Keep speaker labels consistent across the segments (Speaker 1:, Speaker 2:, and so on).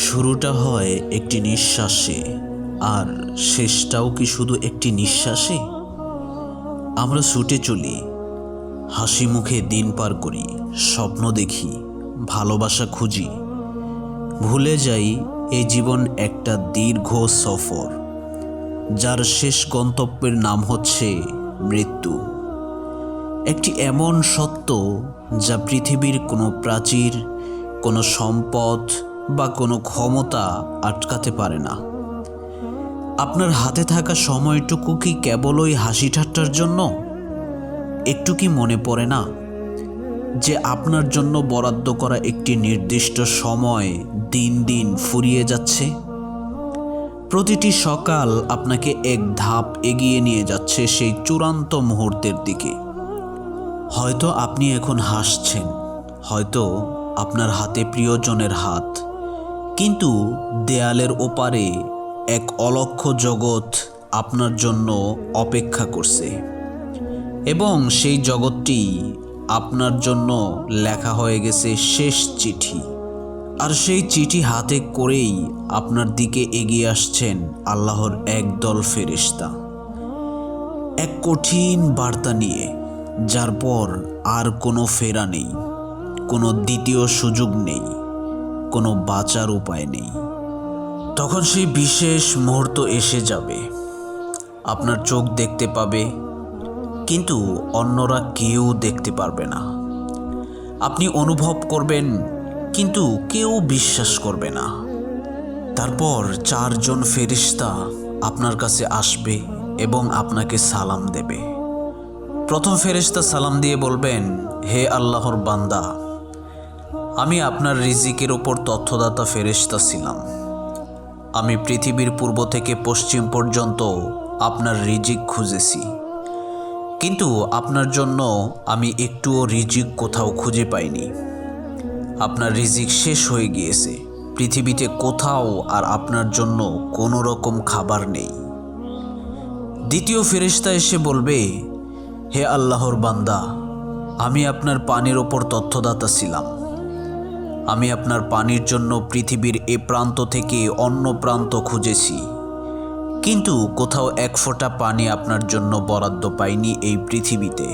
Speaker 1: শুরুটা হয় একটি নিঃশ্বাসে, আর শেষটাও কি শুধু একটি নিঃশ্বাসে? আমরা ছুটে চলি, হাসি মুখে দিন পার করি, স্বপ্ন দেখি, ভালোবাসা খুঁজি, ভুলে যাই এই জীবন একটা দীর্ঘ সফর, যার শেষ গন্তব্যের নাম হচ্ছে মৃত্যু। একটি এমন সত্য যা পৃথিবীর কোনো প্রাচীর, কোনো সম্পদ বা কোনো ক্ষমতা আটকাতে পারে না। আপনার হাতে থাকা সময়টুকু কি কেবলই হাসি ঠাট্টার জন্য? একটু কি মনে পড়ে না যে আপনার জন্য বরাদ্দ করা একটি নির্দিষ্ট সময় দিন দিন ফুরিয়ে যাচ্ছে? প্রতিটি সকাল আপনাকে এক ধাপ এগিয়ে নিয়ে যাচ্ছে সেই চূড়ান্ত মুহূর্তের দিকে। হয়তো আপনি এখন হাসছেন, হয়তো আপনার হাতে প্রিয়জনের হাত, কিন্তু দেয়ালের ওপারে এক অলক্ষ্য জগৎ আপনার জন্য অপেক্ষা করছে, এবং সেই জগৎটি আপনার জন্য লেখা হয়ে গেছে শেষ চিঠি। আর সেই চিঠি হাতে করেই আপনার দিকে এগিয়ে আসছেন আল্লাহর একদল ফেরেশতা, এক কঠিন বার্তা নিয়ে, যার পর আর কোনো ফেরা নেই, কোনো দ্বিতীয় সুযোগ নেই, কোনো বাঁচার উপায় নেই। তখন সেই বিশেষ মুহূর্ত এসে যাবে। আপনার চোখ দেখতে পাবে, কিন্তু অন্যরা কেউ দেখতে পারবে না। আপনি অনুভব করবেন, কিন্তু কেউ বিশ্বাস করবে না। তারপর 4 জন ফেরেশতা আপনার কাছে আসবে এবং আপনাকে সালাম দেবে। প্রথম ফেরেশতা সালাম দিয়ে বলবেন, হে আল্লাহর বান্দা, আমি আপনার রিজিকের ওপর তথ্যদাতা ফেরেশতা ছিলাম। আমি পৃথিবীর পূর্ব থেকে পশ্চিম পর্যন্ত আপনার রিজিক খুঁজেছি, কিন্তু আপনার জন্য আমি একটুও রিজিক কোথাও খুঁজে পাইনি। আপনার রিজিক শেষ হয়ে গিয়েছে। পৃথিবীতে কোথাও আর আপনার জন্য কোনো রকম খাবার নেই। দ্বিতীয় ফেরেশতা এসে বলবে, হে আল্লাহর বান্দা, আমি আপনার পানির ওপর তথ্যদাতা ছিলাম। আমি আপনার পানির জন্য পৃথিবীর এ প্রান্ত থেকে অন্য প্রান্ত খুঁজেছি, কিন্তু কোথাও এক ফোঁটা পানি আপনার জন্য বরাদ্দ পাইনি এই পৃথিবীতে।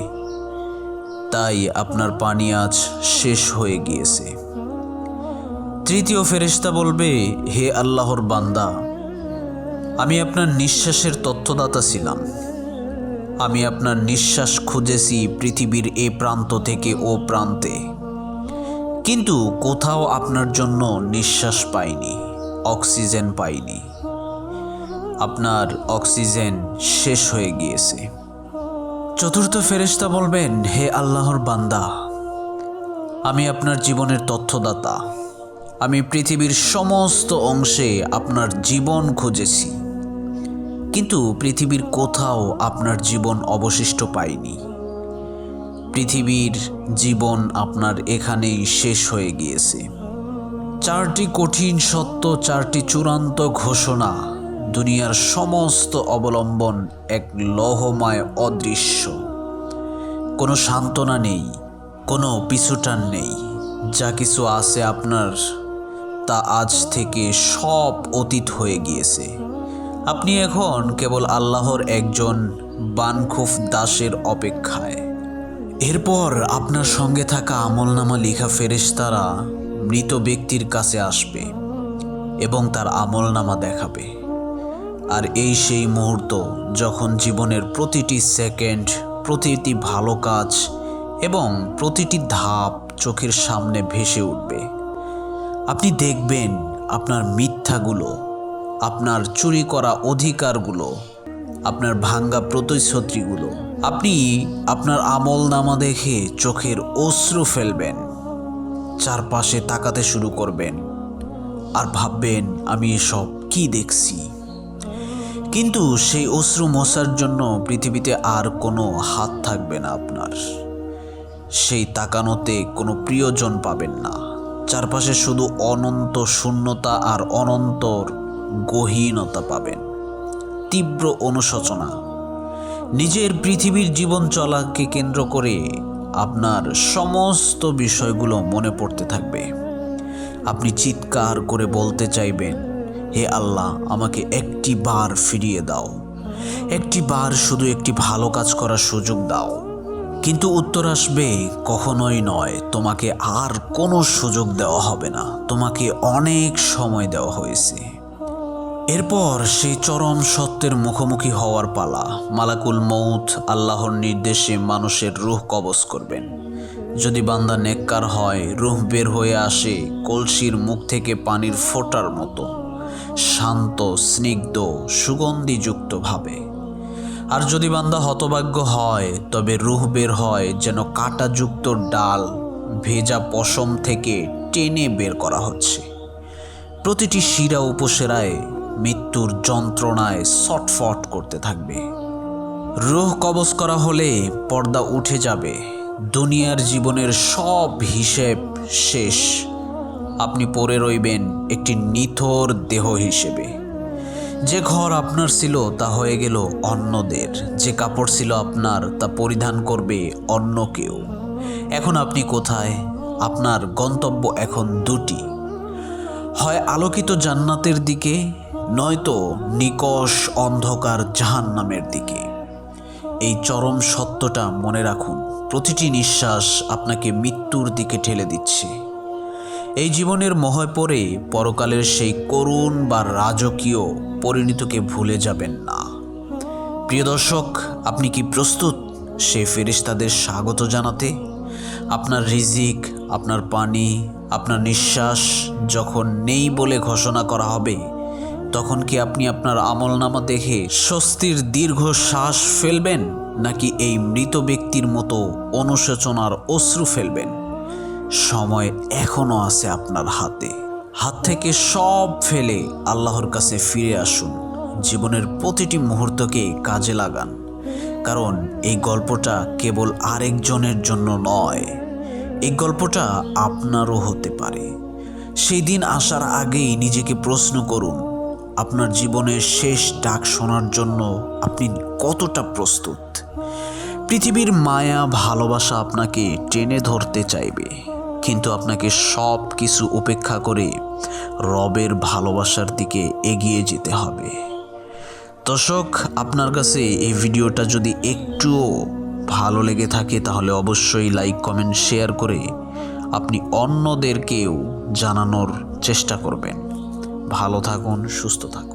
Speaker 1: তাই আপনার পানি আজ শেষ হয়ে গিয়েছে। তৃতীয় ফেরেশতা বলবে, হে আল্লাহর বান্দা, আমি আপনার নিঃশ্বাসের তথ্যদাতা ছিলাম। আমি আপনার নিঃশ্বাস খুঁজেছি পৃথিবীর এ প্রান্ত থেকে ও প্রান্তে, কিন্তু কোথাও আপনার জন্য নিঃশ্বাস পাইনি, অক্সিজেন পাইনি। আপনার অক্সিজেন শেষ হয়ে গিয়েছে। চতুর্থ ফেরেশতা বলবেন, হে আল্লাহর বান্দা, আমি আপনার জীবনের তথ্যদাতা। আমি পৃথিবীর সমস্ত অংশে আপনার জীবন খুঁজেছি, কিন্তু পৃথিবীর কোথাও আপনার জীবন অবশিষ্ট পাইনি। পৃথিবীর জীবন আপনার এখানেই শেষ হয়ে গিয়েছে। 4টি কঠিন সত্য, 4টি চূড়ান্ত ঘোষণা। দুনিয়ার সমস্ত অবলম্বন এক লৌহময় অদৃশ্য। কোনো সান্ত্বনা নেই, কোনো পিছুটান নেই। যা কিছু আছে আপনার, তা আজ থেকে সব অতীত হয়ে গিয়েছে। আপনি এখন কেবল আল্লাহর একজন বানখুফ দাসের অপেক্ষায়। এরপর আপনার সঙ্গে থাকা আমলনামা লেখা ফেরেশতারা মৃত ব্যক্তির কাছে আসবে এবং তার আমলনামা দেখাবে। আর এই সেই মুহূর্ত যখন জীবনের প্রতিটি সেকেন্ড, প্রতিটি ভালো কাজ এবং প্রতিটি ধাপ চোখের সামনে ভেসে উঠবে। আপনি দেখবেন আপনার মিথ্যাগুলো, আপনার চুরি করা অধিকারগুলো, আপনার ভাঙ্গা প্রতিশ্রুতিগুলো। আপনি আপনার আমলনামা দেখে চোখের অশ্রু ফেলবেন, চারপাশে তাকাতে শুরু করবেন আর ভাববেন, আমি এসব কি দেখছি। কিন্তু সেই অশ্রু মোছার জন্য পৃথিবীতে আর কোনো হাত থাকবে না আপনার। সেই তাকানোতে কোনো প্রিয়জন পাবেন না। চারপাশে শুধু অনন্ত শূন্যতা আর অনন্তর গহীনতা পাবেন। তীব্র অনুশোচনা। নিজের পৃথিবীর জীবন চলাকে কেন্দ্র করে আপনার সমস্ত বিষয়গুলো মনে পড়তে থাকবে। আপনি চিৎকার করে বলতে চাইবেন, হে আল্লাহ, আমাকে একটি বার ফিরিয়ে দাও, একটি বার শুধু একটি ভালো কাজ করার সুযোগ দাও। কিন্তু উত্তর আসবে, কখনোই নয়, তোমাকে আর কোনো সুযোগ দেওয়া হবে না, তোমাকে অনেক সময় দেওয়া হয়েছে। এরপর সেই চরম সত্যের মুখোমুখি হওয়ার পালা। মালাকুল মউত আল্লাহর নির্দেশে মানুষের রূহ কবজ করবেন। যদি বান্দা নেককার হয়, রূহ বের হয়ে আসে কলসির মুখ থেকে পানির ফোঁটার মতো, শান্ত, স্নিগ্ধ, সুগন্ধিযুক্ত ভাবে। আর যদি বান্দা হতভাগ্য হয়, তবে রূহ বের হয় যেন কাঁটাযুক্ত ডাল ভেজা পশম থেকে টেনে বের করা হচ্ছে। প্রতিটি শিরা উপশিরায় মৃত্যুর যন্ত্রণায় ছটফট করতে থাকবে। রূহ কবজ করা হলে পর্দা উঠে যাবে, দুনিয়ার জীবনের সব হিসেব শেষ। আপনি পড়ে রইবেন একটি নিথর দেহ হিসেবে। যে ঘর আপনার ছিল তা হয়ে গেল অন্যদের, যে কাপড় ছিল আপনার তা পরিধান করবে অন্য কেউ। এখন আপনি কোথায়? আপনার গন্তব্য এখন দুটি, হয় আলোকিত জান্নাতের দিকে, নয়তো নিকষ অন্ধকার জাহান্নামের দিকে। এই চরম সত্যটা মনে রাখুন, প্রতিটি নিঃশ্বাস আপনাকে মৃত্যুর দিকে ঠেলে দিচ্ছে। এই জীবনের মোহে পড়ে পরকালের সেই করুণ বা রাজকীয় পরিণতিকে ভুলে যাবেন না। প্রিয় দর্শক, আপনি কি প্রস্তুত সেই ফেরেশতাদের স্বাগত জানাতে? আপনার রিজিক, আপনার পানি, আপনার নিঃশ্বাস যখন নেই বলে ঘোষণা করা হবে, তখন কি আপনি আপনার আমলনামা দেখে স্বস্তির দীর্ঘ শ্বাস ফেলবেন, নাকি এই মৃত ব্যক্তির মতো অনুশোচনার অশ্রু ফেলবেন? সময় এখনো আছে আপনার হাতে। হাত থেকে সব ফেলে আল্লাহর কাছে ফিরে আসুন। জীবনের প্রতিটি মুহূর্তকে কাজে লাগান, কারণ এই গল্পটা কেবল আরেকজনের জন্য নয়, এই গল্পটা আপনারও হতে পারে। সেই দিন আসার আগেই নিজেকে প্রশ্ন করুন, আপনার জীবনের শেষ ডাক শোনার জন্য আপনি কতটা প্রস্তুত? পৃথিবীর মায়া, ভালোবাসা আপনাকে টেনে ধরতে চাইবে, কিন্তু আপনাকে সব কিছু উপেক্ষা করে রবের ভালোবাসার দিকে এগিয়ে যেতে হবে। দর্শক, আপনার কাছে এই ভিডিওটা যদি একটুও ভালো লেগে থাকে, তাহলে অবশ্যই লাইক, কমেন্ট, শেয়ার করে আপনি অন্যদেরকেও জানানোর চেষ্টা করবেন। ভালো থাকুন, সুস্থ থাকুন।